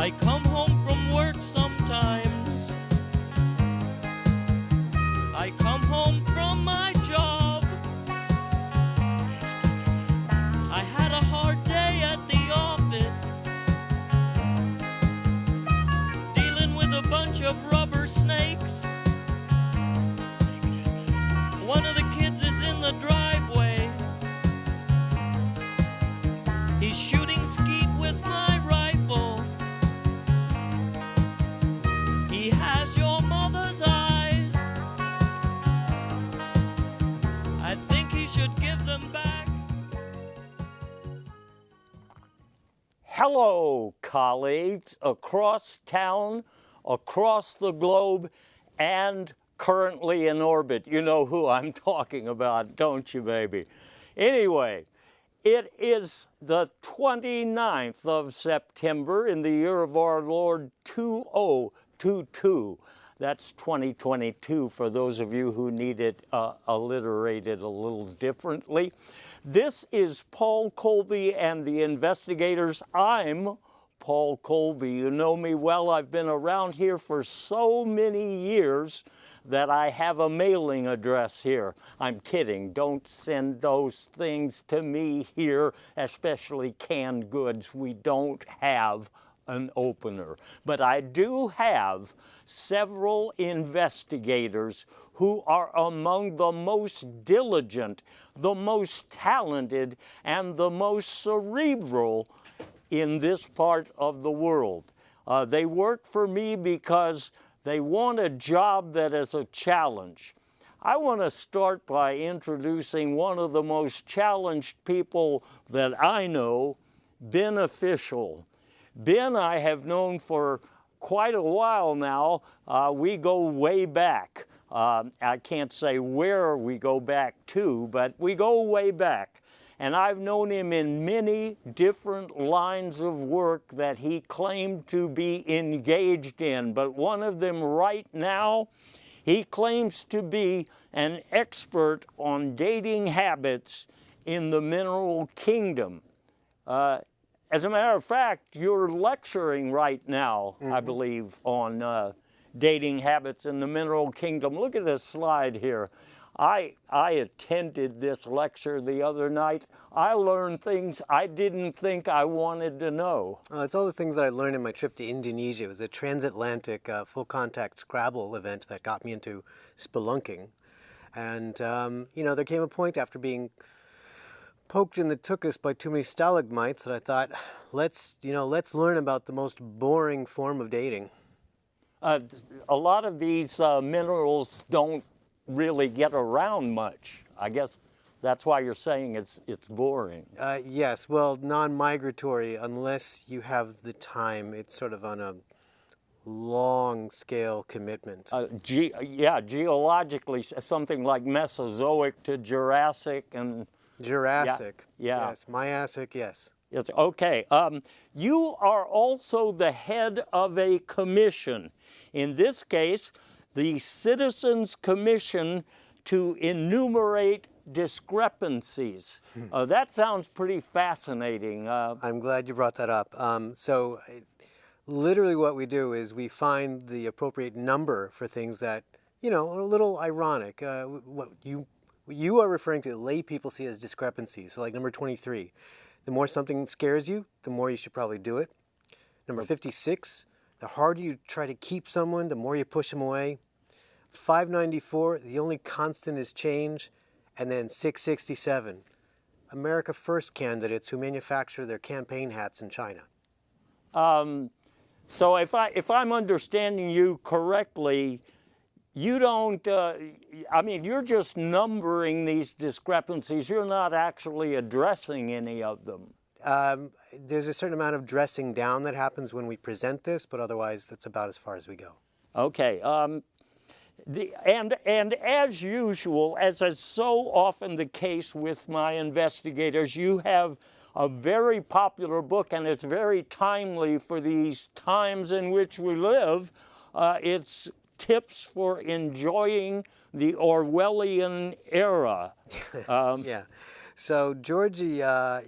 I come home from work sometimes. I come home from my job. I had a hard day at the office, dealing with a bunch of rubber snakes. One of the kids is in the driveway. He's shooting skeet with my rifle. He has your mother's eyes. I think he should give them back. Hello, colleagues across town, across the globe, and currently in orbit. You know who I'm talking about, don't you, baby? Anyway, it is the 29th of September in the year of our Lord 2022. That's 2022 for those of you who need it alliterated a little differently. This is Paul Colby and the Investigators. I'm Paul Colby. You know me well. I've been around here for so many years that I have a mailing address here. I'm kidding. Don't send those things to me here, especially canned goods. We don't have an opener. But I do have several investigators who are among the most diligent, the most talented, and the most cerebral in this part of the world. They work for me because they want a job that is a challenge. I want to start by introducing one of the most challenged people that I know, Ben Official. Ben I have known for quite a while now. We go way back. I can't say where we go back to, but we go way back. And I've known him in many different lines of work that he claimed to be engaged in. But one of them right now, he claims to be an expert on dating habits in the mineral kingdom. As a matter of fact, you're lecturing right now, I believe, on dating habits in the mineral kingdom. Look at this slide here. I attended this lecture the other night. I learned things I didn't think I wanted to know. It's all the things that I learned in my trip to Indonesia. It was a transatlantic full-contact Scrabble event that got me into spelunking. And, you know, there came a point after being poked in the tuchus by too many stalagmites that I thought, let's learn about the most boring form of dating. A lot of these minerals don't really get around much. I guess that's why you're saying it's boring. Yes, well, non-migratory, unless you have the time. It's sort of on a long-scale commitment. Geologically, something like Mesozoic to Jurassic and... Jurassic. Yeah. Yes, Miassic, yes. Yes, okay. You are also the head of a commission. In this case, the Citizens Commission to Enumerate Discrepancies. That sounds pretty fascinating. I'm glad you brought that up. Literally what we do is we find the appropriate number for things that, you know, are a little ironic. What you are referring to, lay people see as discrepancies. So like number 23, the more something scares you, the more you should probably do it. Number 56, the harder you try to keep someone, the more you push them away. 594, the only constant is change. And then 667, America First candidates who manufacture their campaign hats in China. So if I'm understanding you correctly, you don't, I mean, you're just numbering these discrepancies. You're not actually addressing any of them. There's a certain amount of dressing down that happens when we present this, but otherwise that's about as far as we go. Okay. And as usual, as is so often the case with my investigators, you have a very popular book, and it's very timely for these times in which we live. It's Tips for Enjoying the Orwellian Era. Yeah. So Georgie,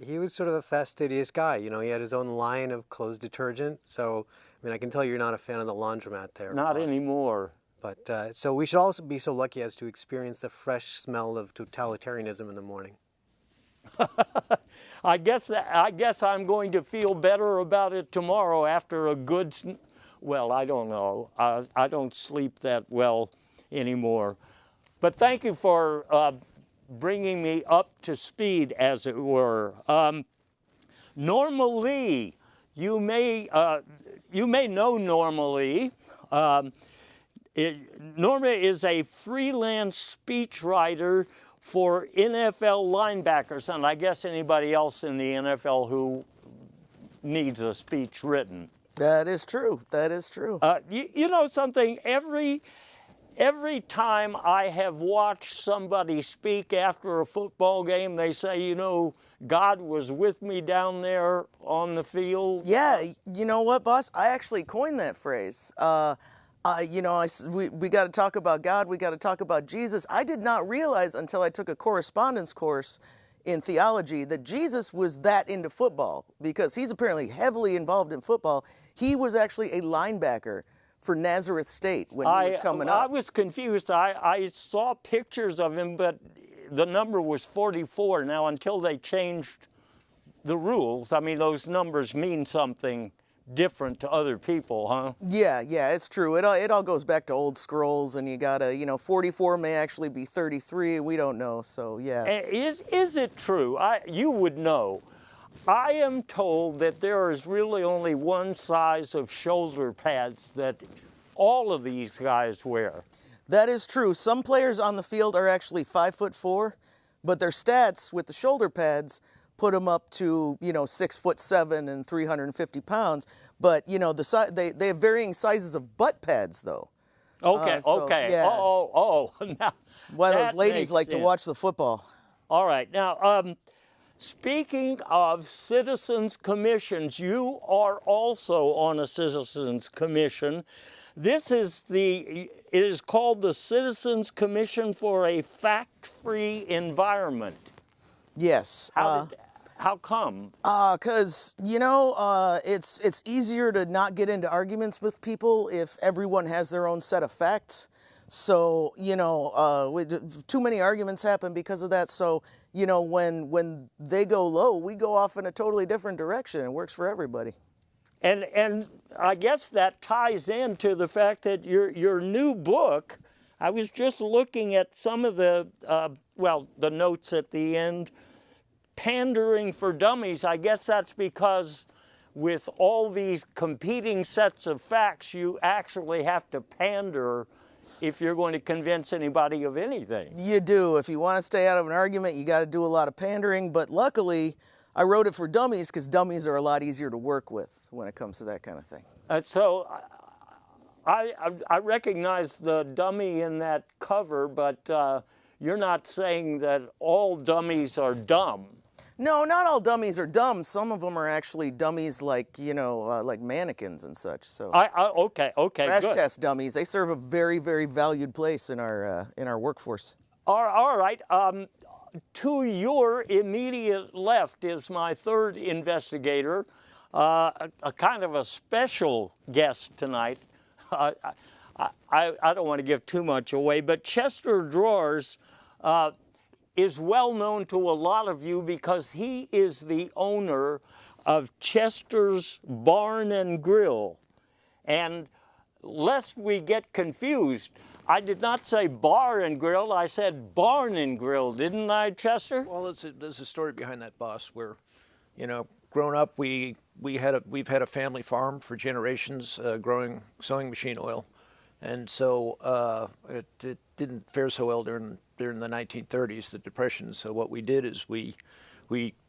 he was sort of a fastidious guy. You know, he had his own line of clothes detergent. So, I mean, I can tell you're not a fan of the laundromat there, Not boss. anymore. But so we should also be so lucky as to experience the fresh smell of totalitarianism in the morning. I guess I'm going to feel better about it tomorrow after a good. Well, I don't know. I don't sleep that well anymore. But thank you for bringing me up to speed, as it were. Norma Lee, you may know Norma Lee. Norma is a freelance speechwriter for NFL linebackers, and I guess anybody else in the NFL who needs a speech written. That is true. That is true. You know something? Every time I have watched somebody speak after a football game, they say, you know, God was with me down there on the field. Yeah, you know what, boss? I actually coined that phrase. You know, we got to talk about God. We got to talk about Jesus. I did not realize until I took a correspondence course in theology that Jesus was that into football, because he's apparently heavily involved in football. He was actually a linebacker for Nazareth State when he was coming up. I was confused. I saw pictures of him, but the number was 44. Now, until they changed the rules, I mean, those numbers mean something different to other people, huh? Yeah, it's true. It all goes back to old scrolls, and you gotta, you know, 44 may actually be 33. We don't know, so yeah. Is it true? You would know. I am told that there is really only one size of shoulder pads that all of these guys wear. That is true. Some players on the field are actually 5'4", but their stats with the shoulder pads put them up to, you know, 6'7" and 350 pounds. But you know, they have varying sizes of butt pads, though. Okay, okay. Yeah. Oh. Now, why those ladies like to watch the football. All right. Now, speaking of citizens' commissions, you are also on a citizens' commission. It is called the Citizens Commission for a Fact-Free Environment. Yes. How come? Because, you know, it's easier to not get into arguments with people if everyone has their own set of facts. So, you know, too many arguments happen because of that. So, you know, when they go low, we go off in a totally different direction. It works for everybody. And I guess that ties into the fact that your new book, I was just looking at some of the notes at the end, Pandering for Dummies. I guess that's because with all these competing sets of facts, you actually have to pander if you're going to convince anybody of anything. You do. If you want to stay out of an argument, you got to do a lot of pandering. But luckily, I wrote it for dummies because dummies are a lot easier to work with when it comes to that kind of thing. So I recognize the dummy in that cover, but you're not saying that all dummies are dumb. No, not all dummies are dumb. Some of them are actually dummies, like, you know, like mannequins and such. So okay, crash good. test dummies. They serve a very, very valued place in our workforce. All right. To your immediate left is my third investigator, a kind of a special guest tonight. I don't want to give too much away, but Chester Drawers is well known to a lot of you because he is the owner of Chester's Barn and Grill. And lest we get confused, I did not say bar and grill, I said barn and grill, didn't I, Chester? Well, there's a story behind that, boss, where, you know, growing up, we've had a family farm for generations, growing sewing machine oil. And so it didn't fare so well during the 1930s, the Depression. So what we did is we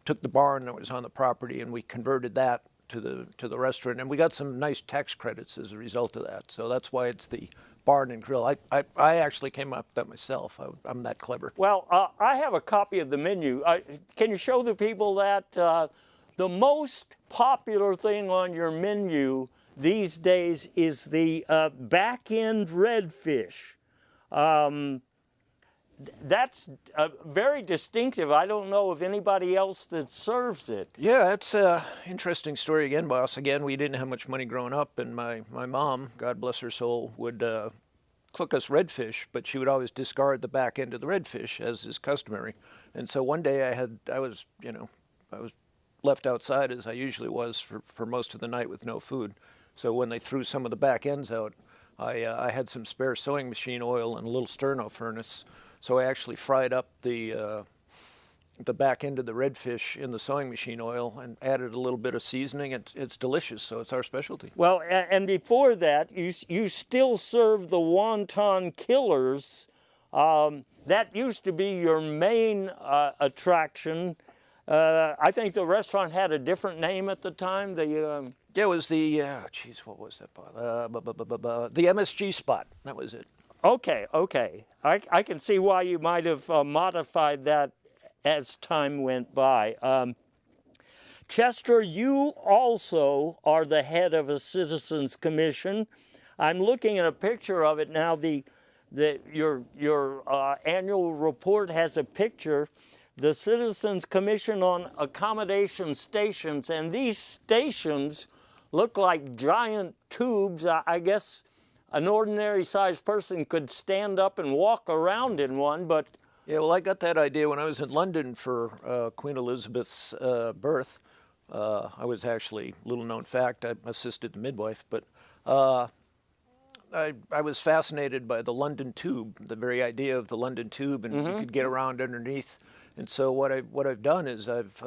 took the barn that was on the property and we converted that to the restaurant, and we got some nice tax credits as a result of that. So that's why it's the Barn and Grill. I actually came up with that myself. I'm that clever. Well, I have a copy of the menu. Can you show the people that the most popular thing on your menu these days is the back-end redfish. that's very distinctive. I don't know of anybody else that serves it. Yeah, it's an interesting story again, boss. Again, we didn't have much money growing up, and my mom, God bless her soul, would cook us redfish, but she would always discard the back end of the redfish, as is customary. And so one day I was left outside, as I usually was, for most of the night with no food. So when they threw some of the back ends out, I had some spare sewing machine oil and a little sterno furnace. So I actually fried up the back end of the redfish in the sewing machine oil and added a little bit of seasoning. It's delicious, so it's our specialty. Well, and before that, you still serve the wonton killers. That used to be your main attraction. I think the restaurant had a different name at the time. Yeah, it was the, what was that? The MSG spot, that was it. Okay. I can see why you might have modified that as time went by. Chester, you also are the head of a Citizens Commission. I'm looking at a picture of it now. Your annual report has a picture. The Citizens Commission on Accommodation Stations, and these stations look like giant tubes. I guess an ordinary-sized person could stand up and walk around in one, but... Yeah, well, I got that idea when I was in London for Queen Elizabeth's birth. I was actually, little known fact, I assisted the midwife, but I was fascinated by the London Tube, the very idea of the London Tube, and you could get around underneath. And so what I've done is I've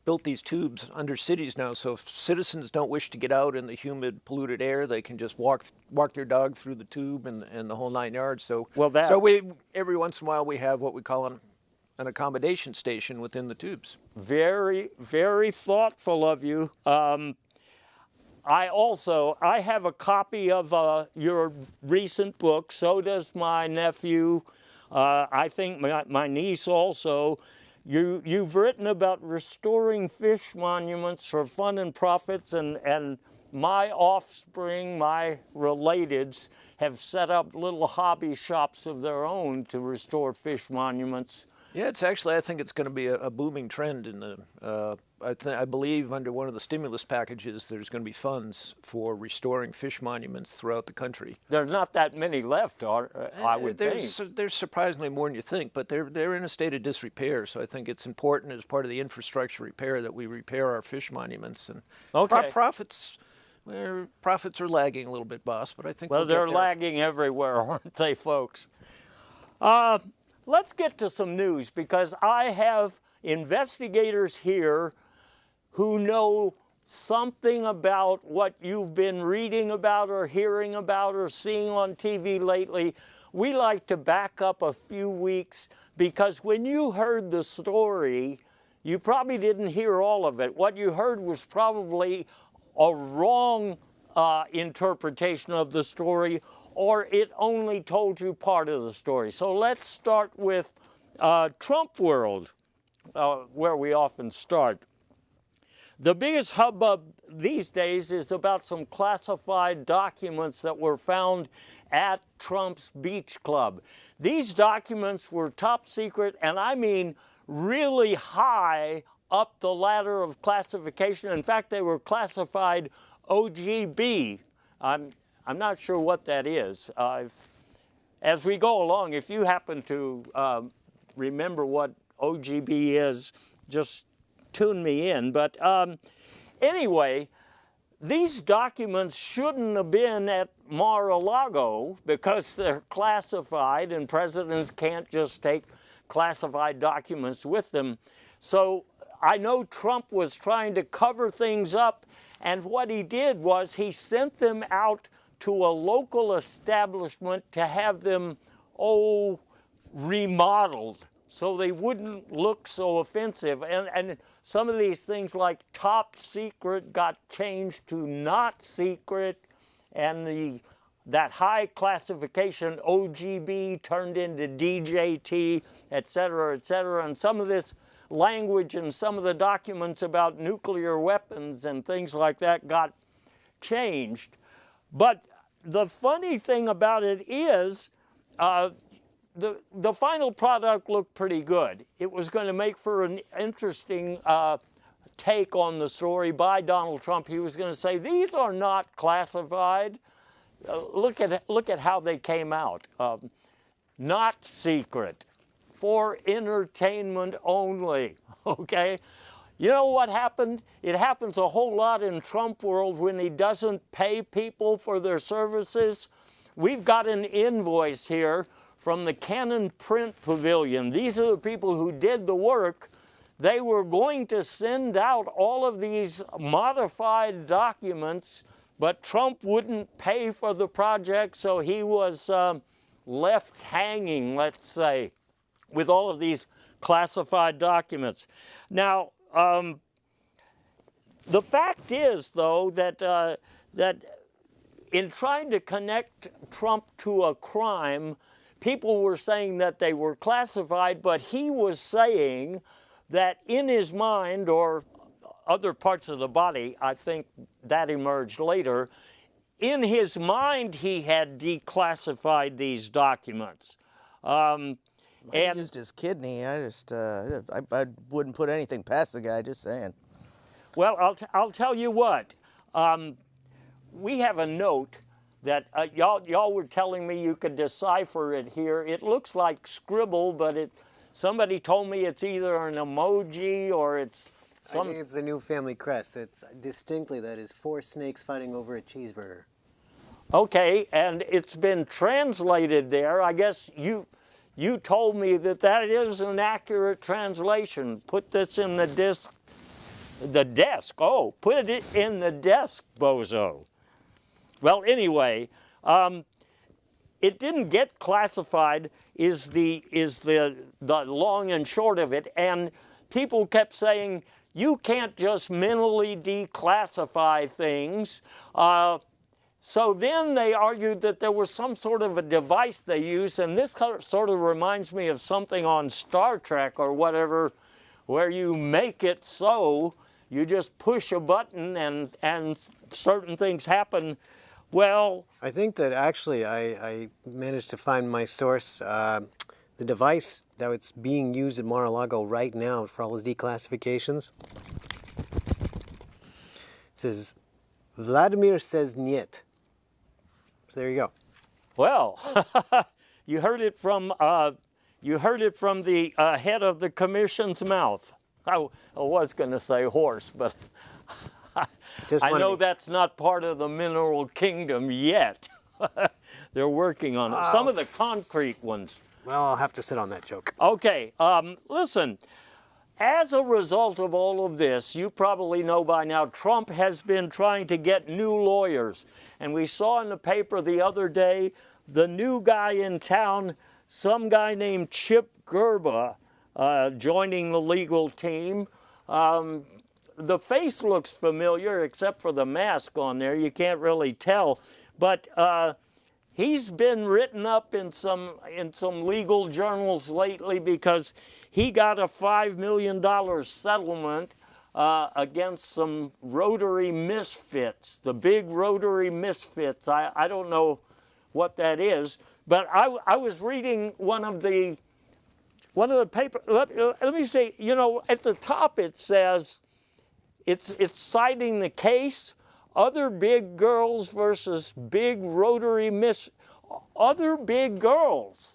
built these tubes under cities now, so if citizens don't wish to get out in the humid, polluted air, they can just walk their dog through the tube and the whole 9 yards. So every once in a while we have what we call an accommodation station within the tubes. Very, very thoughtful of you. I have a copy of your recent book. So does my nephew. I think my niece also. You've written about restoring fish monuments for fun and profits, and my offspring, my relateds, have set up little hobby shops of their own to restore fish monuments. Yeah, I think it's going to be a booming trend in the. I believe under one of the stimulus packages, there's going to be funds for restoring fish monuments throughout the country. There's not that many left, I would think. There's surprisingly more than you think, but they're in a state of disrepair. So I think it's important as part of the infrastructure repair that we repair our fish monuments. And profits are lagging a little bit, boss. But I think they're lagging everywhere, aren't they, folks? Let's get to some news, because I have investigators here who know something about what you've been reading about or hearing about or seeing on TV lately. We like to back up a few weeks, because when you heard the story, you probably didn't hear all of it. What you heard was probably a wrong interpretation of the story, or it only told you part of the story. So let's start with Trump World, where we often start. The biggest hubbub these days is about some classified documents that were found at Trump's beach club. These documents were top secret, and I mean really high up the ladder of classification. In fact, they were classified OGB. I'm not sure what that is. As we go along, if you happen to remember what OGB is, just tune me in. But anyway, these documents shouldn't have been at Mar-a-Lago, because they're classified, and presidents can't just take classified documents with them. So I know Trump was trying to cover things up, and what he did was he sent them out to a local establishment to have them, remodeled, so they wouldn't look so offensive. And some of these things like top secret got changed to not secret, and that high classification OGB turned into DJT, et cetera, et cetera. And some of this language in some of the documents about nuclear weapons and things like that got changed. But the funny thing about it is, the final product looked pretty good. It was going to make for an interesting take on the story by Donald Trump. He was going to say, these are not classified. Look at how they came out. Not secret, for entertainment only, okay? You know what happened? It happens a whole lot in Trump world when he doesn't pay people for their services. We've got an invoice here from the Canon Print Pavilion. These are the people who did the work. They were going to send out all of these modified documents, but Trump wouldn't pay for the project, so he was left hanging, let's say, with all of these classified documents. Now, the fact is, though, that in trying to connect Trump to a crime, people were saying that they were classified, but he was saying that in his mind, or other parts of the body, I think that emerged later, in his mind he had declassified these documents. He used his kidney. I just, I wouldn't put anything past the guy, just saying. Well, I'll tell you what. We have a note that y'all were telling me you could decipher it here. It looks like scribble, but somebody told me it's either an emoji or it's some... I think it's the new family crest. It's distinctly that is 4 snakes fighting over a cheeseburger. Okay, and it's been translated there. I guess you told me that is an accurate translation. Put this in the desk. Oh, put it in the desk, bozo. Well, anyway, it didn't get classified is the long and short of it. And people kept saying, you can't just mentally declassify things. So then they argued that there was some sort of a device they used, and this sort of reminds me of something on Star Trek or whatever, where you make it so you just push a button and certain things happen. Well, I think that actually I managed to find my source. The device that's being used at Mar-a-Lago right now for all those declassifications. It says, Vladimir says niet. So there you go. Well, you heard it from the head of the commission's mouth. I was going to say horse, but I know that's not part of the mineral kingdom yet. They're working on it. Some of the concrete ones. Well, I'll have to sit on that joke. Okay, listen. As a result of all of this, you probably know by now, Trump has been trying to get new lawyers. And we saw in the paper the other day, the new guy in town, some guy named Chip Gerba, joining the legal team. The face looks familiar, except for the mask on there. You can't really tell. But he's been written up in some legal journals lately because he got a $5 million settlement against some Rotary Misfits, the big Rotary Misfits. I don't know what that is, but I was reading one of the paper. Let me say, you know, at the top it says it's citing the case. Other big girls versus big Rotary other big girls.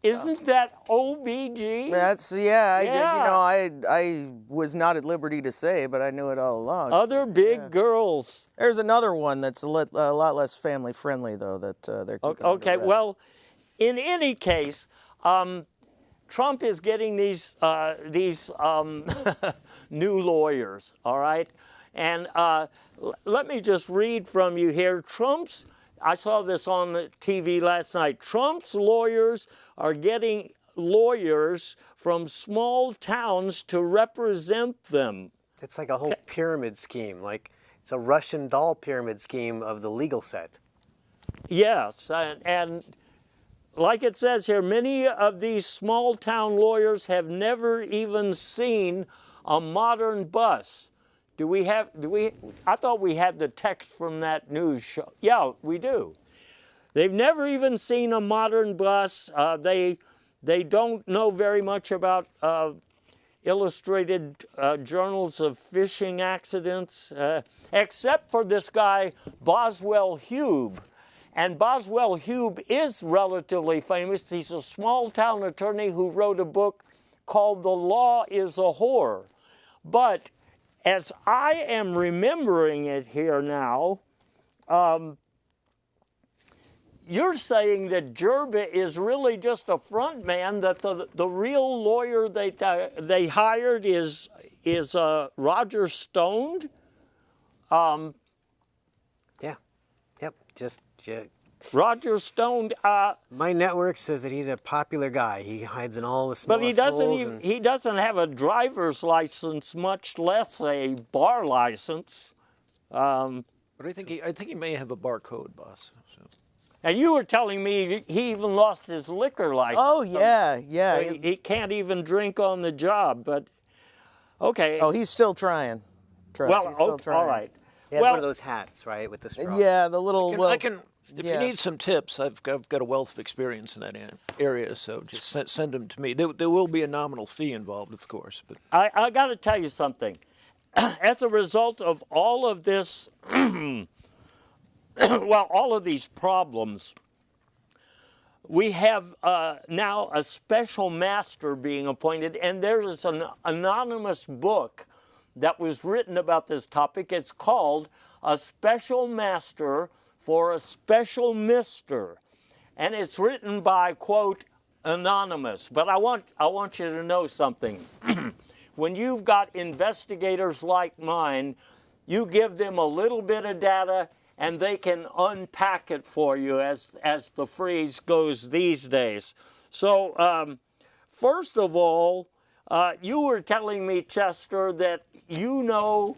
Isn't that OBG? That's, yeah. You know, I was not at liberty to say, but I knew it all along. Other big girls. There's another one that's a lot less family friendly, though, that they're keeping Okay, under wraps. well, in any case, Trump is getting these new lawyers, all right? And let me just read from you here. I saw this on the TV last night. Trump's lawyers are getting lawyers from small towns to represent them. It's like a whole pyramid scheme. Like it's a Russian doll pyramid scheme of the legal set. Yes, and like it says here, many of these small town lawyers have never even seen a modern bus. I thought we had the text from that news show. Yeah, we do. They've never even seen a modern bus. They They don't know very much about illustrated journals of fishing accidents, except for this guy, Boswell Hube. And Boswell Hube is relatively famous. He's a small-town attorney who wrote a book called The Law is a Whore. But as I am remembering it here now, you're saying that Jerba is really just a front man, that the real lawyer they hired is Roger Stone? Yeah. Yep. Just Roger Stone. my network says that he's a popular guy. He hides in all the smallest But he doesn't holes even, and- he doesn't have a driver's license, much less a bar license. But I think he may have a barcode, boss. So. And you were telling me he even lost his liquor license. Oh yeah, yeah. So he can't even drink on the job. But okay. Oh, he's still trying. Trust, well, he's still okay, trying. all right. He has well, one of those hats, right, with the straw. Yeah, the little. I can, if yeah. you need some tips, I've got a wealth of experience in that area, so just send them to me. There will be a nominal fee involved, of course. But I got to tell you something. As a result of all of this, well, all of these problems, we have now a special master being appointed, and there's an anonymous book that was written about this topic. It's called A Special Master for a Special Mister, and it's written by, quote, anonymous. But I want you to know something. When you've got investigators like mine, you give them a little bit of data and they can unpack it for you, as the phrase goes these days. So first of all, you were telling me, Chester, that you know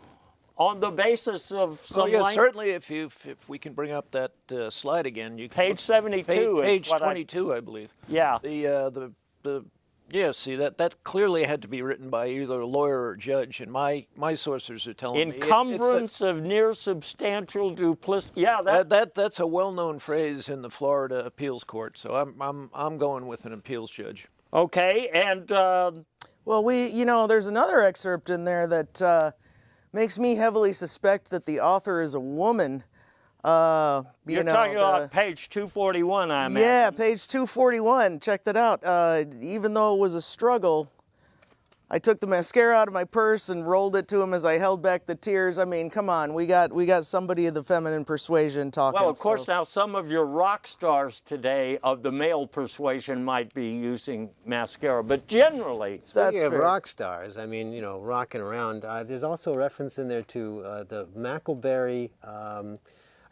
on the basis of some certainly if we can bring up that slide again, you can page 72 is page what 22, I believe. Yeah. Yeah, see, that clearly had to be written by either a lawyer or a judge, and my sources are telling me encumbrance of near substantial duplicity. Yeah, that's a well-known phrase in the Florida appeals court. So I'm going with an appeals judge. okay. And Well, there's another excerpt in there that makes me heavily suspect that the author is a woman. you're talking about page 241, I imagine. Yeah, page 241. Check that out. Even though it was a struggle, I took the mascara out of my purse and rolled it to him as I held back the tears. I mean, come on, we got somebody of the feminine persuasion talking. Well, of course, so. now some of your rock stars today of the male persuasion might be using mascara, but generally, That's Speaking of fair. rock stars, I mean, rocking around, there's also a reference in there to the Mackleberry,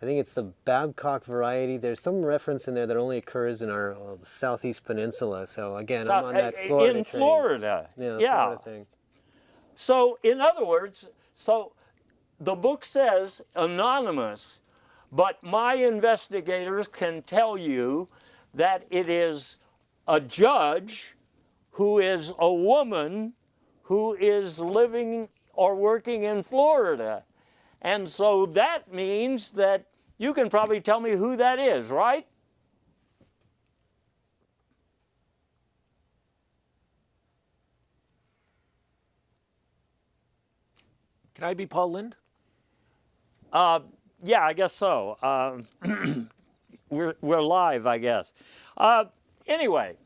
I think it's the Babcock variety. There's some reference in there that only occurs in our southeast peninsula. So again, I'm on that Florida in train. Florida. Yeah, the yeah. Florida thing. So, in other words, the book says anonymous, but my investigators can tell you that it is a judge who is a woman who is living or working in Florida. And so that means that you can probably tell me who that is, right? Can I be Paul Lind? Yeah, I guess so. We're live, I guess. Anyway,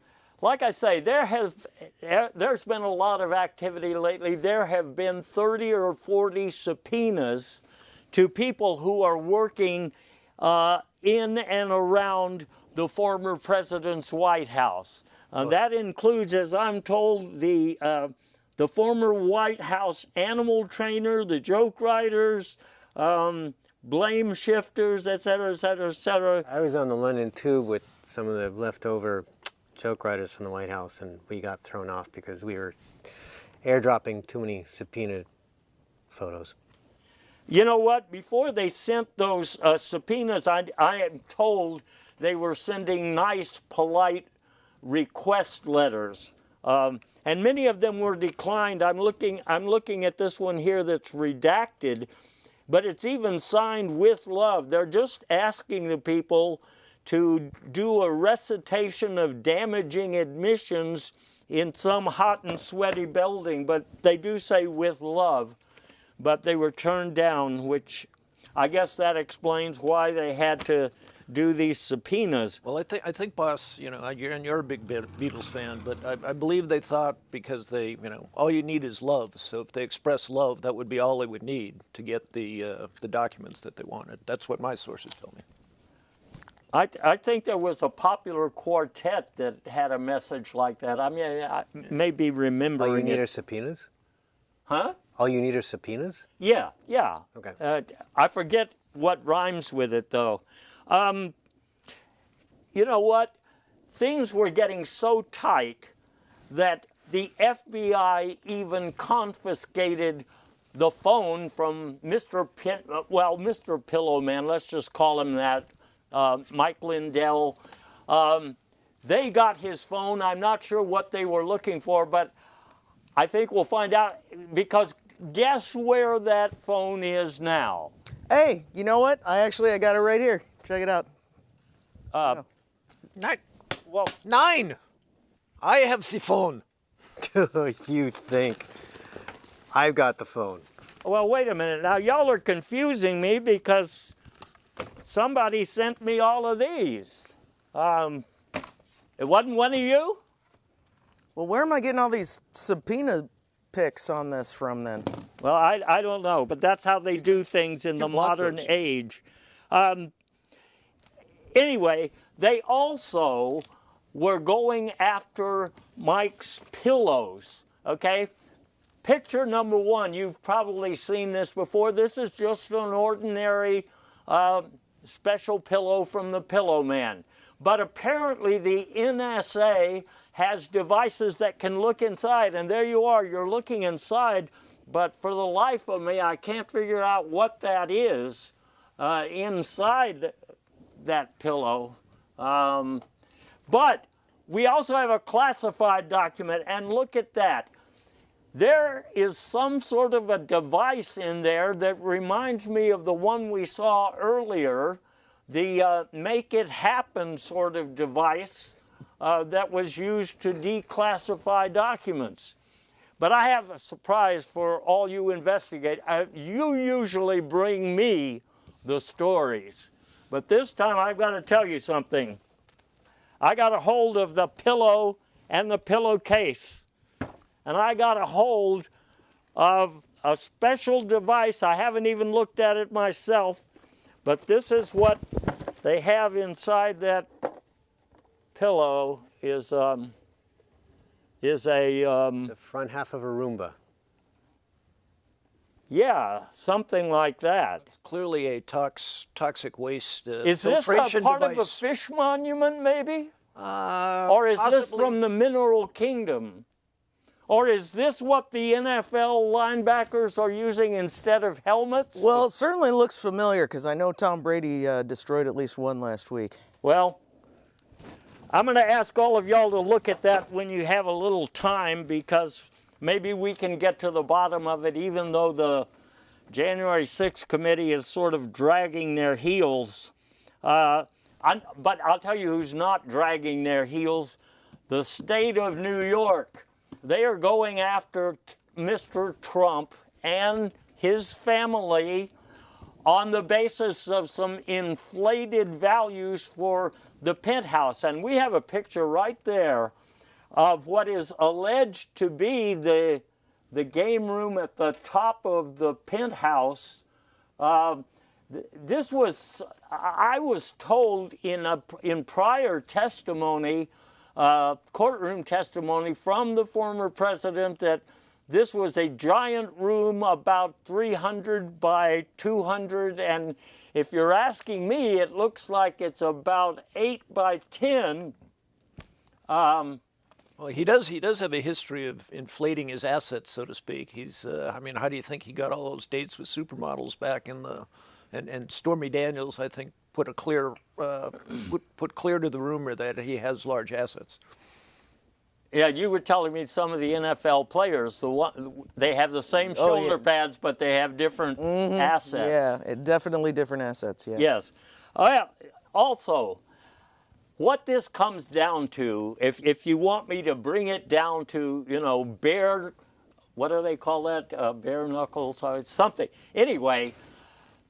like I say, there's been a lot of activity lately. There have been 30 or 40 subpoenas to people who are working in and around the former president's White House. That includes, as I'm told, the former White House animal trainer, the joke writers, blame shifters, et cetera, et cetera, et cetera. I was on the London Tube with some of the leftover joke writers from the White House, and we got thrown off because we were airdropping too many subpoenaed photos. You know what? Before they sent those subpoenas, I am told they were sending nice, polite request letters, and many of them were declined. I'm looking at this one here that's redacted, but it's even signed with love. They're just asking the people to do a recitation of damaging admissions in some hot and sweaty building, but they do say with love. But they were turned down, which I guess that explains why they had to do these subpoenas. Well, I think, boss, you know, you're a big Beatles fan, but I believe they thought because they, you know, all you need is love. So if they express love, that would be all they would need to get the documents that they wanted. That's what my sources tell me. I think there was a popular quartet that had a message like that. I mean, I may be remembering All you need it. are subpoenas? Huh? All you need are subpoenas? Yeah, yeah. Okay. I forget what rhymes with it, though. You know what? Things were getting so tight that the FBI even confiscated the phone from Mr. Mr. Pillowman, let's just call him that, Mike Lindell. They got his phone. I'm not sure what they were looking for, but I think we'll find out, because guess where that phone is now? Hey, you know what? I got it right here. Check it out. Nine. I have the phone. You think. I've got the phone. Well, wait a minute. Now, y'all are confusing me because somebody sent me all of these. It wasn't one of you? Well, where am I getting all these subpoena pics on this from then? Well, I don't know, but that's how they do things in the modern age. Anyway, they also were going after Mike's pillows, okay? Picture number one, you've probably seen this before. This is just an ordinary special pillow from the Pillowman. But apparently the NSA has devices that can look inside, and there you are, you're looking inside, but for the life of me, I can't figure out what that is inside that pillow. But we also have a classified document, and look at that. There is some sort of a device in there that reminds me of the one we saw earlier, the Make It Happen sort of device that was used to declassify documents. But I have a surprise for all you investigators. You usually bring me the stories, but this time I've got to tell you something. I got a hold of the pillow and the pillowcase, and I got a hold of a special device. I haven't even looked at it myself, but this is what they have inside that pillow is a The front half of a Roomba. yeah, something like that. Clearly a toxic waste Is this a filtration part device. of a fish monument, maybe? Uh, Or is this possibly. from the mineral kingdom? Or is this what the NFL linebackers are using instead of helmets? Well, it certainly looks familiar because I know Tom Brady destroyed at least one last week. Well, I'm going to ask all of y'all to look at that when you have a little time, because maybe we can get to the bottom of it, even though the January 6th committee is sort of dragging their heels. But I'll tell you who's not dragging their heels: the state of New York. They are going after Mr. Trump and his family on the basis of some inflated values for the penthouse. And we have a picture right there of what is alleged to be the game room at the top of the penthouse. This was, I was told in prior testimony, courtroom testimony from the former president, that this was a giant room about 300 by 200, and if you're asking me, it looks like it's about 8 by 10. Well, he does have a history of inflating his assets, so to speak. He's, I mean, how do you think he got all those dates with supermodels back in the, and Stormy Daniels, I think, put clear to the rumor that he has large assets. Yeah, you were telling me some of the NFL players, they have the same shoulder pads, but they have different assets. Yeah, definitely different assets, yeah. Yes. Also, what this comes down to, if you want me to bring it down to, you know, what do they call that? Bare knuckles or something. Anyway,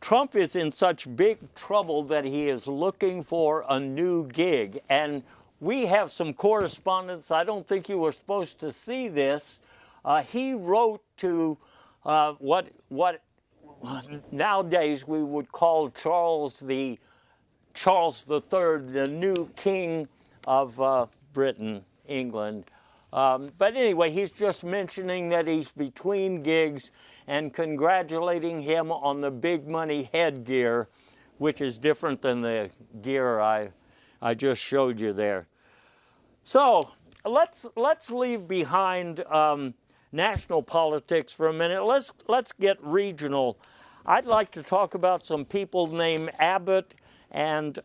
Trump is in such big trouble that he is looking for a new gig. And we have some correspondence. I don't think you were supposed to see this. He wrote to what nowadays we would call Charles III, the new king of Britain, England. But anyway, he's just mentioning that he's between gigs and congratulating him on the big money headgear, which is different than the gear I just showed you there. So let's leave behind national politics for a minute. Let's get regional. I'd like to talk about some people named Abbott and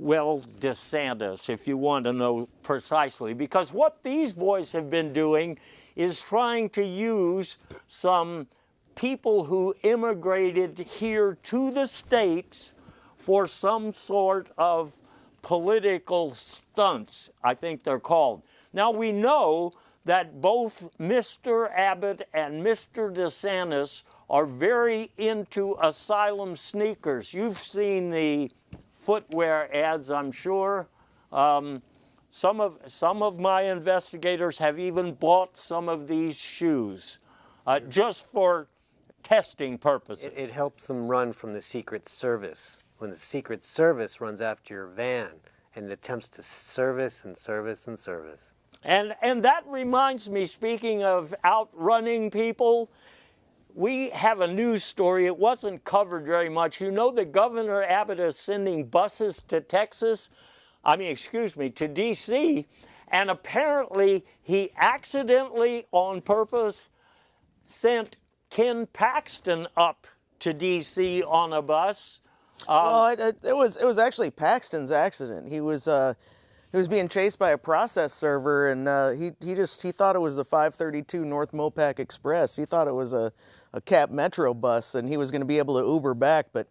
well, DeSantis, if you want to know precisely, because what these boys have been doing is trying to use some people who immigrated here to the States for some sort of political stunts, I think they're called. Now, we know that both Mr. Abbott and Mr. DeSantis are very into asylum sneakers. You've seen the footwear ads, I'm sure. Some of my investigators have even bought some of these shoes just for testing purposes. It helps them run from the Secret Service. When the Secret Service runs after your van and it attempts to service and service and service. And that reminds me, speaking of outrunning people, we have a news story. It wasn't covered very much. You know that Governor Abbott is sending buses to to D.C., and apparently he accidentally, on purpose, sent Ken Paxton up to D.C. on a bus. Well, it was actually Paxton's accident. He was being chased by a process server, and he thought it was the 532 North Mopac Express. He thought it was a Cap Metro bus, and he was going to be able to Uber back. But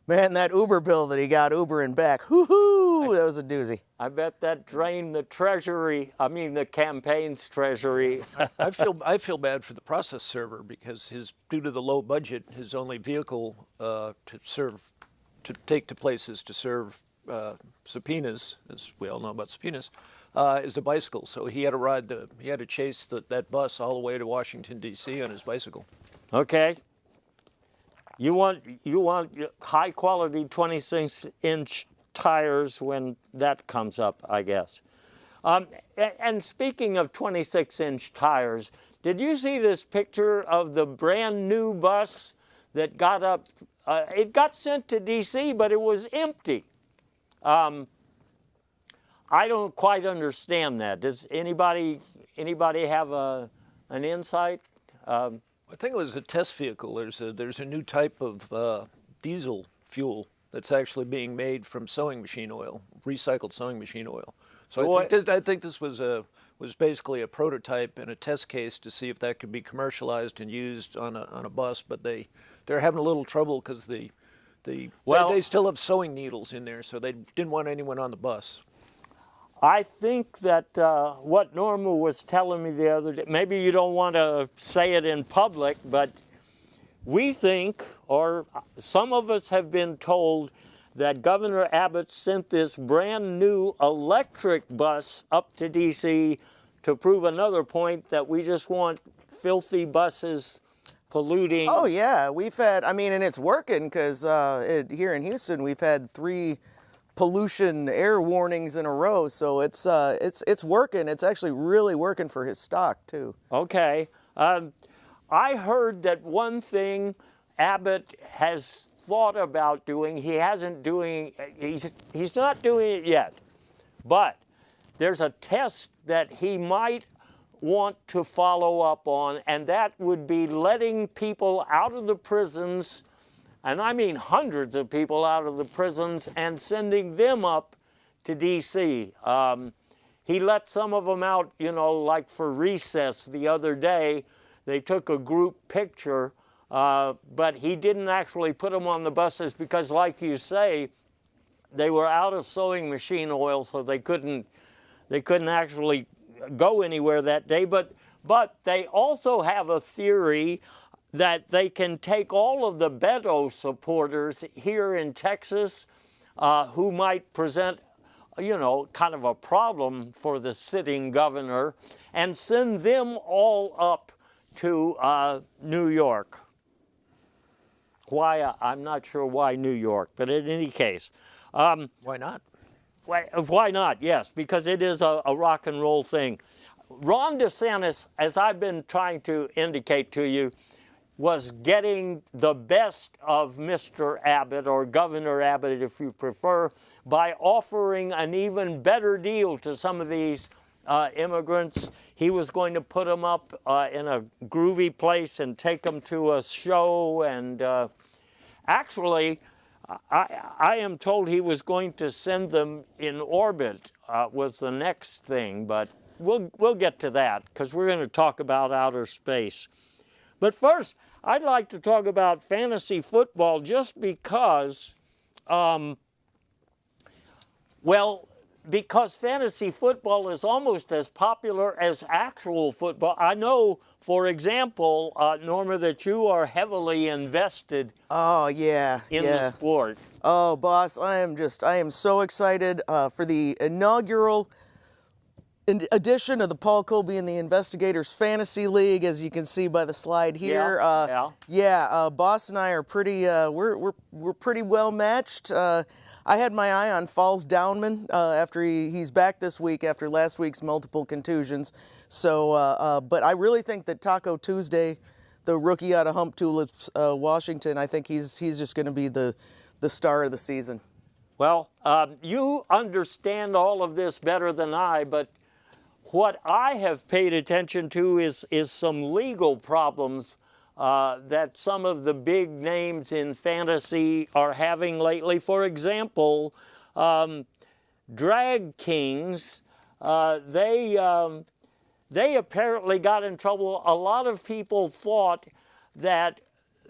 man, that Uber bill that he got Ubering back, whoo-hoo, that was a doozy. I bet that drained the treasury. I mean, the campaign's treasury. I feel bad for the process server because due to the low budget, his only vehicle to take to places to serve subpoenas, as we all know about subpoenas, is a bicycle. So he had to chase that bus all the way to Washington D.C. on his bicycle. Okay. You want high quality 26-inch tires when that comes up, I guess. And speaking of 26-inch tires, did you see this picture of the brand new bus that got up? It got sent to D.C., but it was empty. I don't quite understand that. Does anybody have an insight? I think it was a test vehicle. There's a new type of diesel fuel that's actually being made from sewing machine oil, recycled sewing machine oil. So I think this was basically a prototype and a test case to see if that could be commercialized and used on a bus. But they're having a little trouble because they still have sewing needles in there, so they didn't want anyone on the bus. I think that what Norma was telling me the other day, maybe you don't want to say it in public, but we think, or some of us have been told, that Governor Abbott sent this brand new electric bus up to D.C. to prove another point that we just want filthy buses polluting. Oh yeah, and it's working because here in Houston we've had 3 pollution air warnings in a row, so it's working. It's actually really working for his stock too. Okay, I heard that one thing Abbott has thought about doing, he's not doing it yet, but there's a test that he might want to follow up on, and that would be letting people out of the prisons, and I mean hundreds of people out of the prisons, and sending them up to D.C. He let some of them out, like for recess the other day. They took a group picture, but he didn't actually put them on the buses because, like you say, they were out of sewing machine oil, so they couldn't actually go anywhere that day. But they also have a theory that they can take all of the Beto supporters here in Texas who might present, you know, kind of a problem for the sitting governor, and send them all up to New York. Why? I'm not sure why New York, but in any case. Why not? Why not? Yes, because it is a rock and roll thing. Ron DeSantis, as I've been trying to indicate to you, was getting the best of Mr. Abbott, or Governor Abbott if you prefer, by offering an even better deal to some of these immigrants. He was going to put them up in a groovy place and take them to a show, and actually, I am told he was going to send them in orbit, was the next thing, but we'll get to that because we're going to talk about outer space. But first, I'd like to talk about fantasy football just because, because fantasy football is almost as popular as actual football. I know, for example, Norma, that you are heavily invested Oh, yeah. in the sport. Oh, boss, I am so excited for the inaugural edition of the Paul Colby and the Investigators Fantasy League, as you can see by the slide here. Boss and I are pretty, we're pretty well matched. I had my eye on Falls Downman after he's back this week after last week's multiple contusions. So, but I really think that Taco Tuesday, the rookie out of Hump Tulips, Washington, I think he's just going to be the star of the season. Well, you understand all of this better than I, but what I have paid attention to is some legal problems that some of the big names in fantasy are having lately. For example, Drag Kings, they apparently got in trouble. A lot of people thought that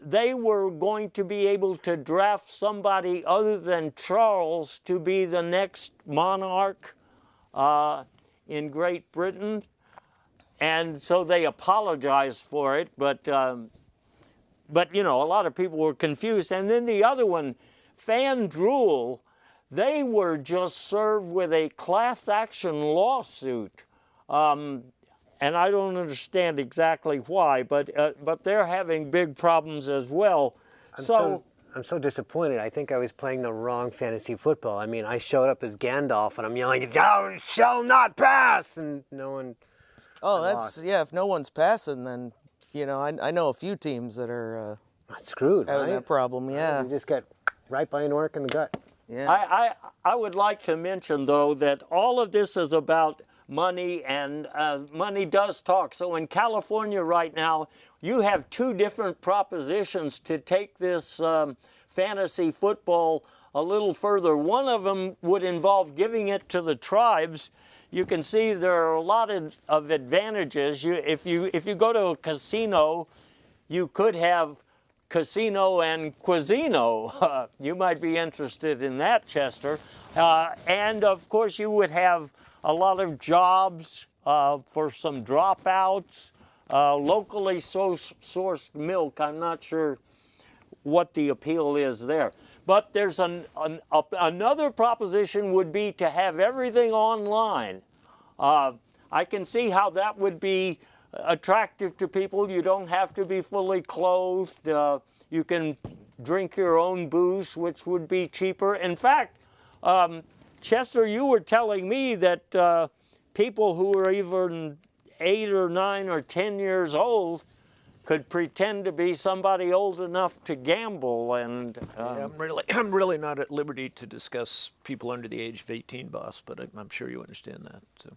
they were going to be able to draft somebody other than Charles to be the next monarch in Great Britain, and so they apologized for it, but you know, a lot of people were confused. And then the other one, FanDuel, they were just served with a class action lawsuit, and I don't understand exactly why, but they're having big problems as well. I'm so disappointed. I think I was playing the wrong fantasy football. I mean, I showed up as Gandalf and I'm yelling, "Thou shall not pass!" And no one. Oh, that's lost. Yeah. If no one's passing, then you know I know a few teams that are screwed. Having that problem. Yeah. You just got right by an orc in the gut. Yeah. I would like to mention though that all of this is about money, and money does talk. So in California right now, you have two different propositions to take this fantasy football a little further. One of them would involve giving it to the tribes. You can see there are a lot of advantages. If you go to a casino, you could have casino and cuisino. You might be interested in that, Chester. And of course, you would have a lot of jobs for some dropouts, locally sourced milk. I'm not sure what the appeal is there. But there's another proposition would be to have everything online. I can see how that would be attractive to people. You don't have to be fully clothed. You can drink your own booze, which would be cheaper. In fact, Chester, you were telling me that people who are even 8 or 9 or 10 years old could pretend to be somebody old enough to gamble, and yeah, I'm really not at liberty to discuss people under the age of 18, boss, but I'm sure you understand that. So.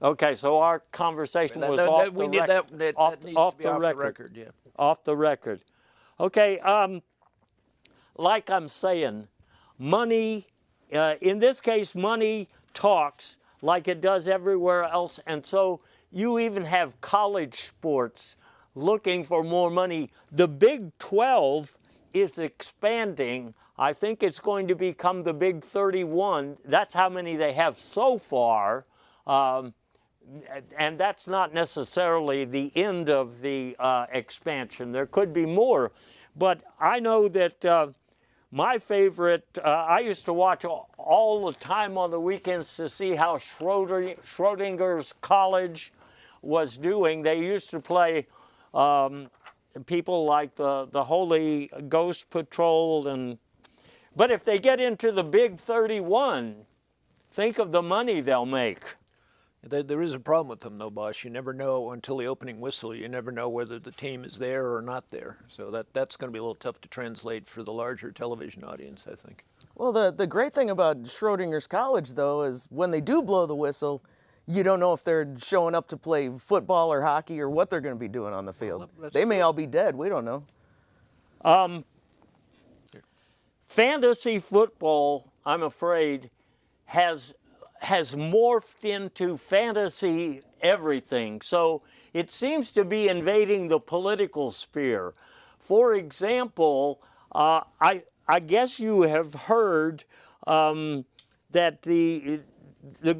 Okay, so our conversation was off the record. Yeah. Off the record. Okay, like I'm saying, money, in this case, money talks like it does everywhere else, and so you even have college sports looking for more money. The Big 12 is expanding. I think it's going to become the Big 31. That's how many they have so far. And that's not necessarily the end of the expansion. There could be more. But I know that my favorite, I used to watch all the time on the weekends to see how Schrodinger's College was doing. They used to play people like the Holy Ghost Patrol. But if they get into the Big 31, think of the money they'll make. There is a problem with them, though, boss. You never know until the opening whistle. You never know whether the team is there or not there. So that's going to be a little tough to translate for the larger television audience, I think. Well, the great thing about Schrodinger's College, though, is when they do blow the whistle, you don't know if they're showing up to play football or hockey or what they're going to be doing on the field. They may all be dead. We don't know. Fantasy football, I'm afraid, has morphed into fantasy everything. So it seems to be invading the political sphere. For example, I guess you have heard that the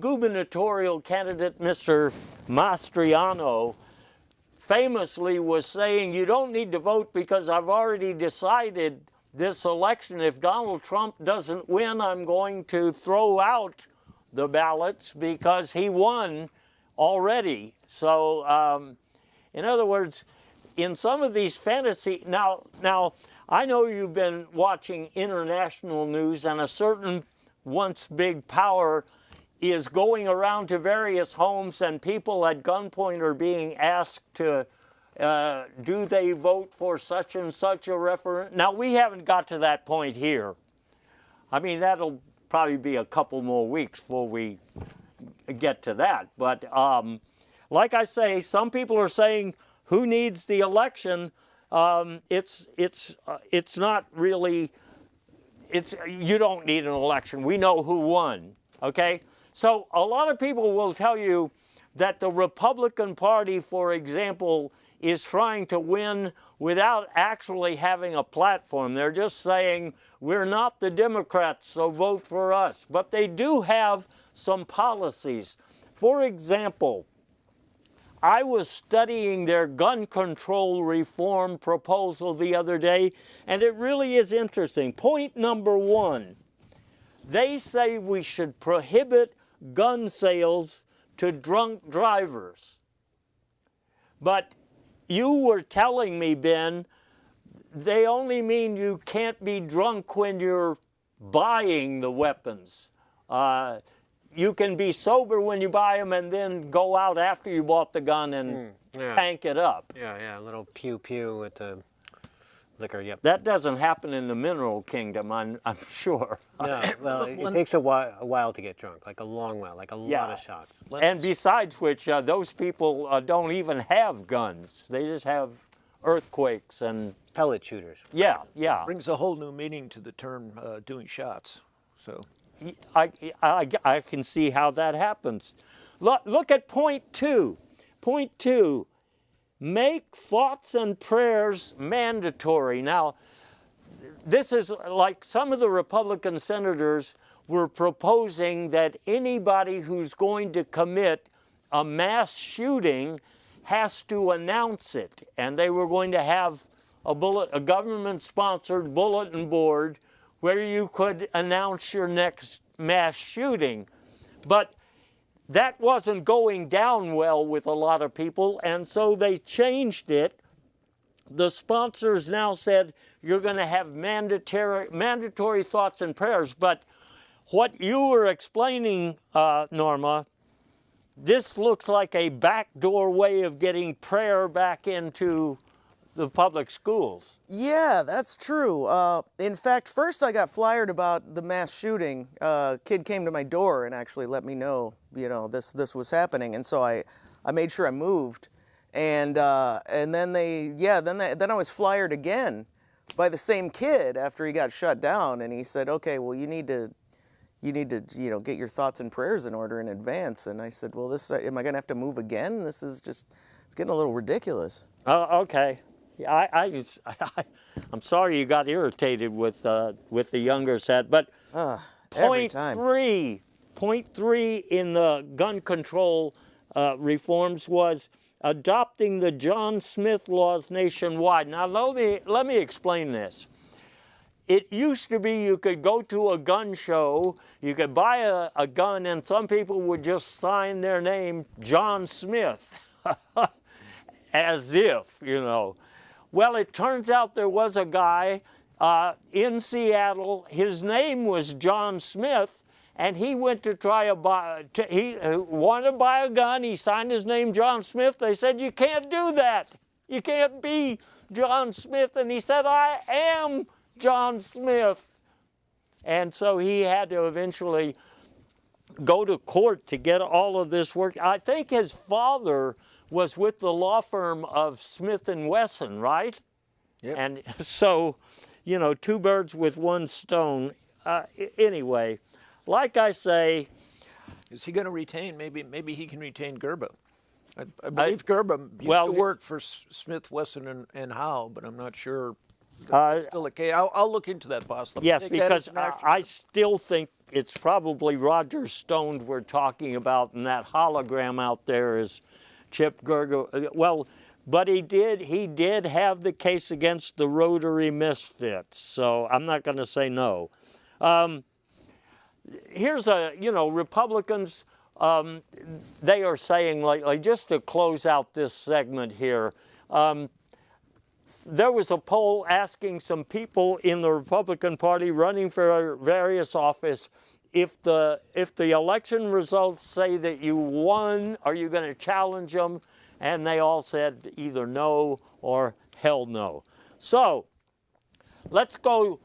gubernatorial candidate, Mr. Mastriano, famously was saying, you don't need to vote because I've already decided this election. If Donald Trump doesn't win, I'm going to throw out the ballots because he won already. So, in other words, in some of these fantasy, now I know you've been watching international news, and a certain once big power is going around to various homes, and people at gunpoint are being asked to do they vote for such and such a referendum? Now, we haven't got to that point here. I mean, that'll probably be a couple more weeks before we get to that. But like I say, some people are saying, who needs the election? It's not really, you don't need an election. We know who won, okay? So a lot of people will tell you that the Republican Party, for example, is trying to win without actually having a platform. They're just saying, we're not the Democrats, so vote for us. But they do have some policies. For example, I was studying their gun control reform proposal the other day, and it really is interesting. Point number one, they say we should prohibit gun sales to drunk drivers. But you were telling me, Ben, they only mean you can't be drunk when you're buying the weapons. You can be sober when you buy them and then go out after you bought the gun and tank it up. Yeah, a little pew-pew with the liquor, yep. That doesn't happen in the mineral kingdom, I'm sure. No, well, it takes a while to get drunk, like a long while, like a lot of shots. And besides which, those people don't even have guns. They just have earthquakes and... pellet shooters. Yeah. Brings a whole new meaning to the term doing shots. So I can see how that happens. Look at point two. Point two, make thoughts and prayers mandatory. Now, this is like some of the Republican senators were proposing that anybody who's going to commit a mass shooting has to announce it. And they were going to have a government-sponsored bulletin board where you could announce your next mass shooting. But that wasn't going down well with a lot of people, and so they changed it. The sponsors now said you're going to have mandatory thoughts and prayers. But what you were explaining, Norma, this looks like a backdoor way of getting prayer back into the public schools. Yeah, that's true. In fact, first I got flyered about the mass shooting. Kid came to my door and actually let me know, this was happening, and so I made sure I moved. And then then I was flyered again by the same kid after he got shut down, and he said, okay, well, you need to get your thoughts and prayers in order in advance. And I said, well, am I going to have to move again? This is just, it's getting a little ridiculous. Okay. I'm sorry you got irritated with the younger set, but Every time. Point three in the gun control reforms was adopting the John Smith laws nationwide. Now let me explain this. It used to be you could go to a gun show, you could buy a gun, and some people would just sign their name, John Smith, as if, you know. Well, it turns out there was a guy in Seattle, his name was John Smith, and he went to he wanted to buy a gun, he signed his name John Smith. They said, you can't do that. You can't be John Smith. And he said, I am John Smith. And so he had to eventually go to court to get all of this work. I think his father was with the law firm of Smith & Wesson, right? Yep. And so, you know, two birds with one stone. Anyway, like I say, Is he going to retain? Maybe he can retain Gerba. I believe Gerba used to work for Smith, Wesson, and Howe, but I'm not sure. Still okay. I'll look into that, boss. Let me yes, take that because as an action. I still think it's probably Roger Stone we're talking about, and that hologram out there is Chip Gerga. Well, but he did have the case against the Rotary Misfits, so I'm not going to say no. Here's Republicans, they are saying lately, just to close out this segment here, there was a poll asking some people in the Republican Party running for various office, if the election results say that you won, are you going to challenge them? And they all said either no or hell no. So let's go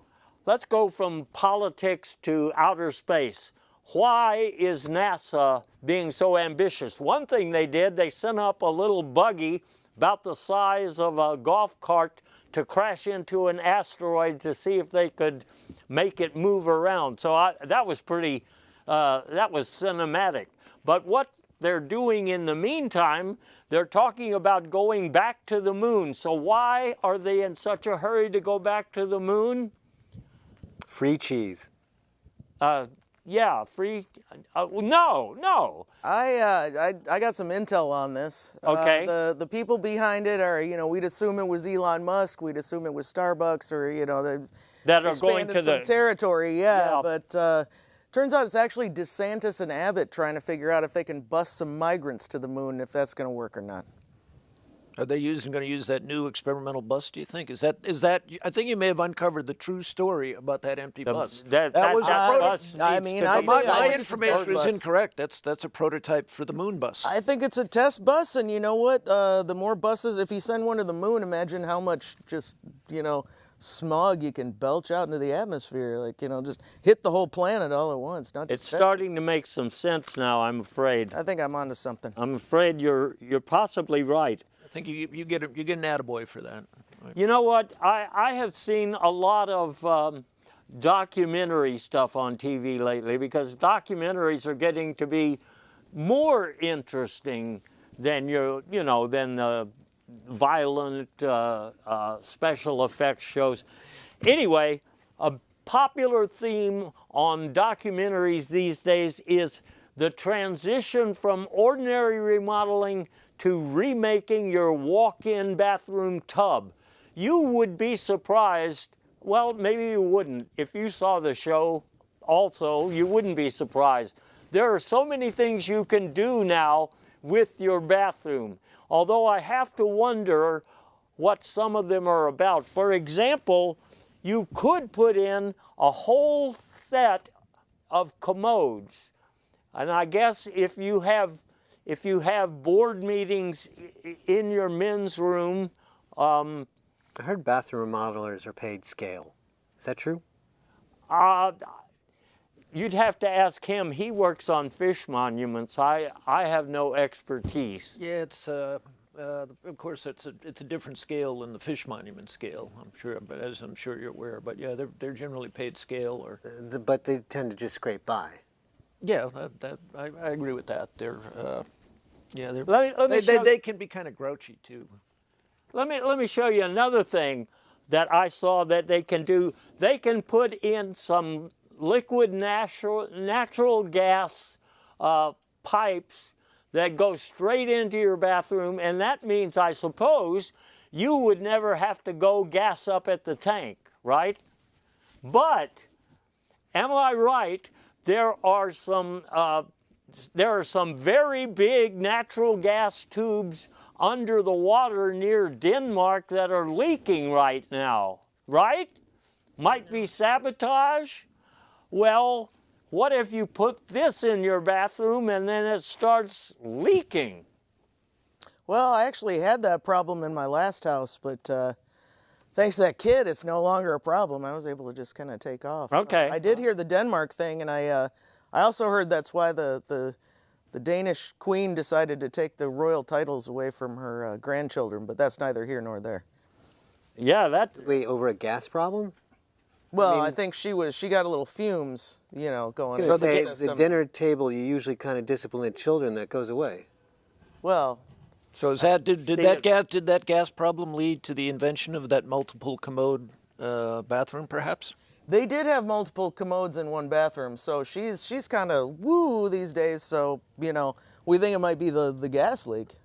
from politics to outer space. Why is NASA being so ambitious? One thing they did, they sent up a little buggy about the size of a golf cart to crash into an asteroid to see if they could make it move around. So that was pretty, that was cinematic. But what they're doing in the meantime, they're talking about going back to the moon. So why are they in such a hurry to go back to the moon? Free cheese. Yeah, free. No. I got some intel on this. Okay. The people behind it are, we'd assume it was Elon Musk, we'd assume it was Starbucks, or That are going to some the territory. Yeah. Yeah. But turns out it's actually DeSantis and Abbott trying to figure out if they can bust some migrants to the moon, if that's going to work or not. Are they going to use that new experimental bus, do you think? Is that? I think you may have uncovered the true story about that empty bus. That was that a bus I needs mean, to I be- think- My think it's a information bus. is incorrect. That's a prototype for the moon bus. I think it's a test bus, and you know what? The more buses, if you send one to the moon, imagine how much just, smog you can belch out into the atmosphere. Just hit the whole planet all at once. Not It's just starting to make some sense now, I'm afraid. I think I'm onto something. I'm afraid you're possibly right. I think you get an attaboy for that. Right. You know what? I have seen a lot of documentary stuff on TV lately, because documentaries are getting to be more interesting than than the violent special effects shows. Anyway, a popular theme on documentaries these days is the transition from ordinary remodeling to remaking your walk-in bathroom tub. You would be surprised, well, maybe you wouldn't. If you saw the show also, you wouldn't be surprised. There are so many things you can do now with your bathroom, although I have to wonder what some of them are about. For example, you could put in a whole set of commodes. And I guess if you have board meetings in your men's room, I heard bathroom remodelers are paid scale. Is that true? you'd have to ask him. He works on fish monuments. I have no expertise. Yeah, it's of course it's a different scale than the fish monument scale. I'm sure, but as I'm sure you're aware. But yeah, they're generally paid scale or. But they tend to just scrape by. Yeah, I agree with that. They're Let me show- they can be kind of grouchy too. let me show you another thing that I saw that they can do. They can put in some liquid natural gas pipes that go straight into your bathroom, and that means, I suppose, you would never have to go gas up at the tank, right? But am I right? There are some very big natural gas tubes under the water near Denmark that are leaking right now, right? Might be sabotage. Well, what if you put this in your bathroom and then it starts leaking? Well, I actually had that problem in my last house, but thanks to that kid, it's no longer a problem. I was able to just kind of take off. Okay. I did hear the Denmark thing, and I also heard that's why the Danish queen decided to take the royal titles away from her grandchildren, but that's neither here nor there. Yeah, that. Wait, over a gas problem? Well, I think she got a little fumes, you know, going I was through gonna the say, system. the dinner table, you usually kind of discipline the children, that goes away. Well, So is that did See, that gas problem lead to the invention of that multiple commode bathroom, perhaps? they did have multiple commodes in one bathroom, so she's kind of woo these days. So you know, we think it might be the gas leak.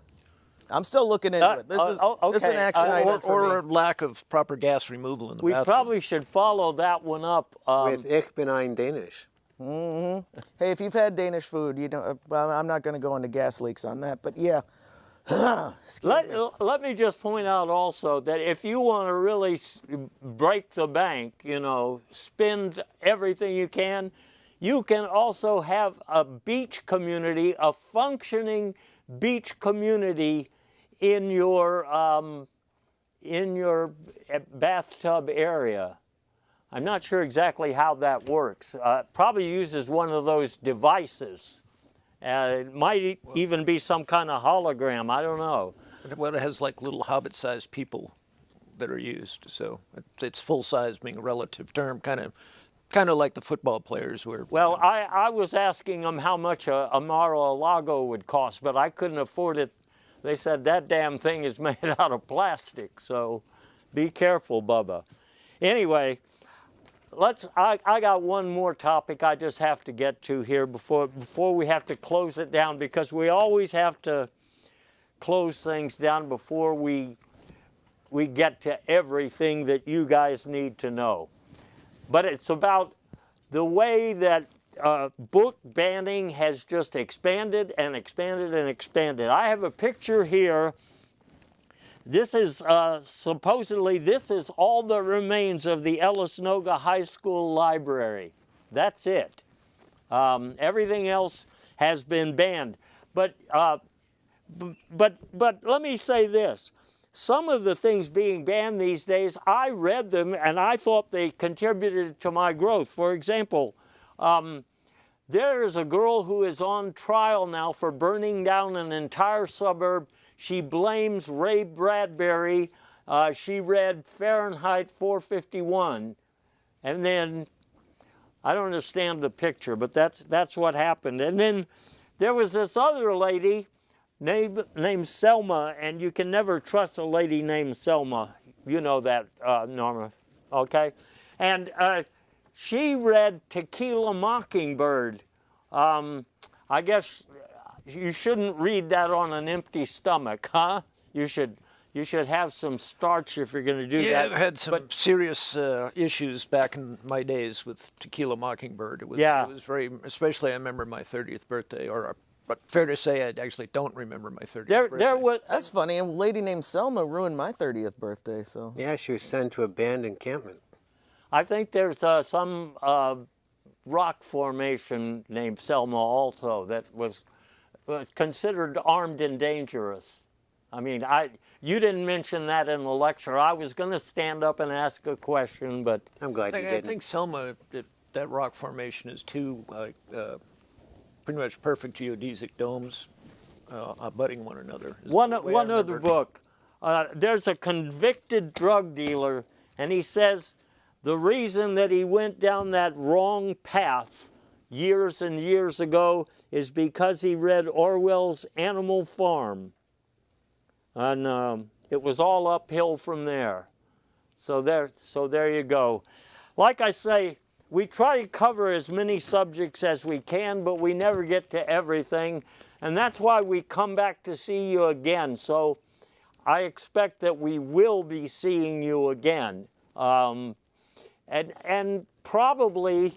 I'm still looking into it. This is this is an okay. action item for Or me. lack of proper gas removal in the We bathroom. probably should follow that one up. With Ich bin ein Danish. Hey, if you've had Danish food, you know I'm not going to go into gas leaks on that, but yeah. Let me just point out also that if you want to really break the bank, you know, spend everything you can also have a beach community, a functioning beach community in your bathtub area. I'm not sure exactly how that works. Probably uses one of those devices. It might even be some kind of hologram. I don't know. Well, it has like little hobbit-sized people that are used, so it's full-size being a relative term, kind of like the football players were. Well, I was asking them how much a Mar-a-Lago would cost, but I couldn't afford it. They said that damn thing is made out of plastic, so be careful, Bubba. Anyway, I got one more topic I just have to get to here before we have to close it down, because we always have to close things down before we get to everything that you guys need to know. But it's about the way that book banning has just expanded and expanded and expanded. I have a picture here. This is supposedly, this is all that remains of the Ellis Noga High School library. That's it. Everything else has been banned. But let me say this. Some of the things being banned these days, I read them and I thought they contributed to my growth. For example, there is a girl who is on trial now for burning down an entire suburb. She blames Ray Bradbury. She read Fahrenheit 451. And then, I don't understand the picture, but that's what happened. And then there was this other lady named Selma, and you can never trust a lady named Selma. You know that, Norma, okay? And she read Tequila Mockingbird. I guess you shouldn't read that on an empty stomach, huh? You should have some starch if you're going to do that. Yeah, I've had some serious issues back in my days with Tequila Mockingbird. It was very, especially I remember my 30th birthday, but fair to say I actually don't remember my 30th birthday. That's funny. A lady named Selma ruined my 30th birthday. So Yeah, she was sent to a band encampment. I think there's some rock formation named Selma also that was considered armed and dangerous. I mean, you didn't mention that in the lecture. I was going to stand up and ask a question, but I'm glad you didn't. I think Selma, that rock formation is two pretty much perfect geodesic domes abutting one another. One other book. There's a convicted drug dealer, and he says the reason that he went down that wrong path years and years ago is because he read Orwell's Animal Farm. And it was all uphill from there. So there you go. Like I say, we try to cover as many subjects as we can, but we never get to everything. And that's why we come back to see you again. So I expect that we will be seeing you again. And probably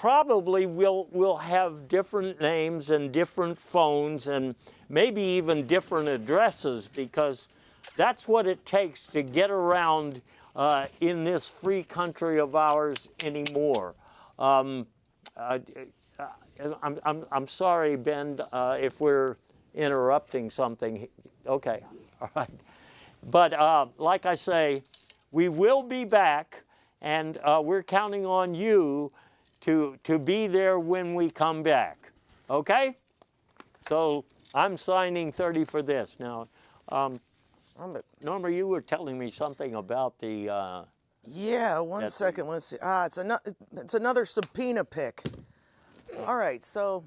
we'll have different names and different phones and maybe even different addresses, because that's what it takes to get around in this free country of ours anymore. I'm sorry, Ben, if we're interrupting something. Okay, all right. But like I say, we will be back, and we're counting on you to be there when we come back. Okay? So I'm signing 30 for this. Now, Norma, you were telling me something about the... yeah, one second. Let's see. It's another subpoena pick. All right, so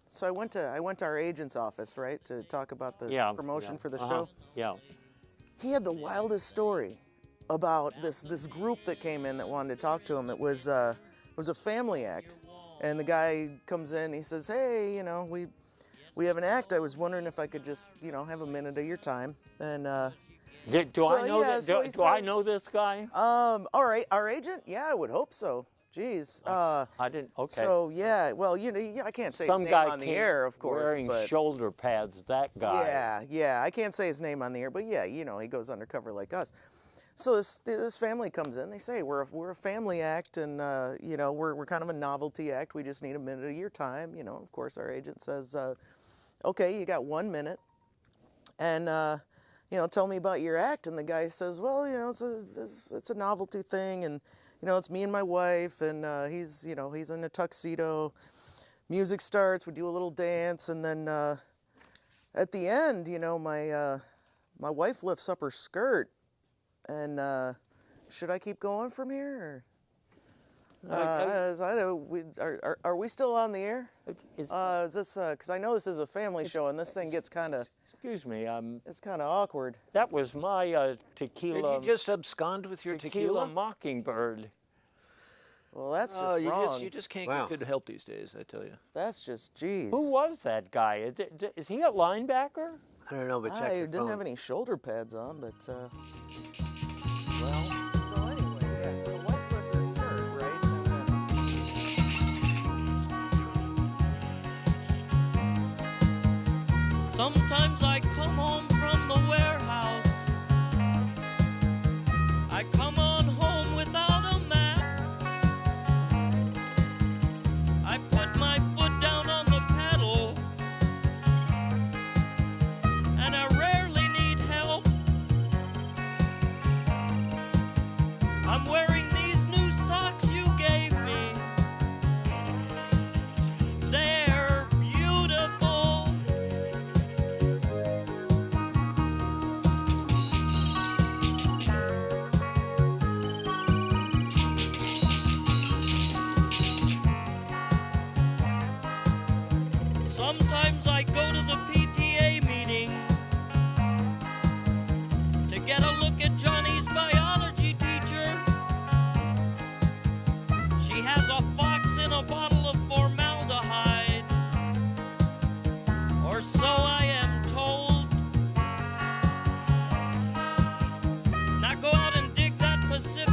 so I went to our agent's office, right, to talk about the promotion for the show. Yeah. He had the wildest story about this group that came in that wanted to talk to him. It was a family act, and the guy comes in. He says, "Hey, you know, we have an act. I was wondering if I could just, you know, have a minute of your time." And do I know this guy? All right, our agent? Yeah, I would hope so. Jeez. I didn't. Okay. So yeah, well, you know, I can't say Some his guy name on the air, of course. Wearing but shoulder pads. That guy. yeah, I can't say his name on the air, but yeah, you know, he goes undercover like us. So this family comes in. They say we're a family act, and you know, we're kind of a novelty act. We just need a minute of your time. You know, of course, our agent says, okay, you got 1 minute, and you know, tell me about your act. And the guy says, well, you know, it's a novelty thing, and you know, it's me and my wife, and he's in a tuxedo. Music starts, we do a little dance, and then at the end, you know, my wife lifts up her skirt, and should I keep going from here? Or, are we still on the air? Is this because I know this is a family show, and this thing gets kind of. Excuse me. It's kind of awkward. That was my tequila. Did you just abscond with your tequila? Mockingbird. Well, that's just wrong. You just can't get good help these days, I tell you. That's just, geez. Who was that guy? Is he a linebacker? I don't know, but check your didn't phone. have any shoulder pads on, but well. So anyway, yeah. So the wife lifts her skirt, right? And then Sometimes I come home from the warehouse. I come on home without a map. I put my foot down on the pedal, and I rarely need help. I'm wearing these new socks you gave me. They're beautiful. Sometimes I go to the PTA meeting to get a look at Johnny's biology teacher. She has a fox in a bottle of formaldehyde, or so I am told. Now go out and dig that Pacific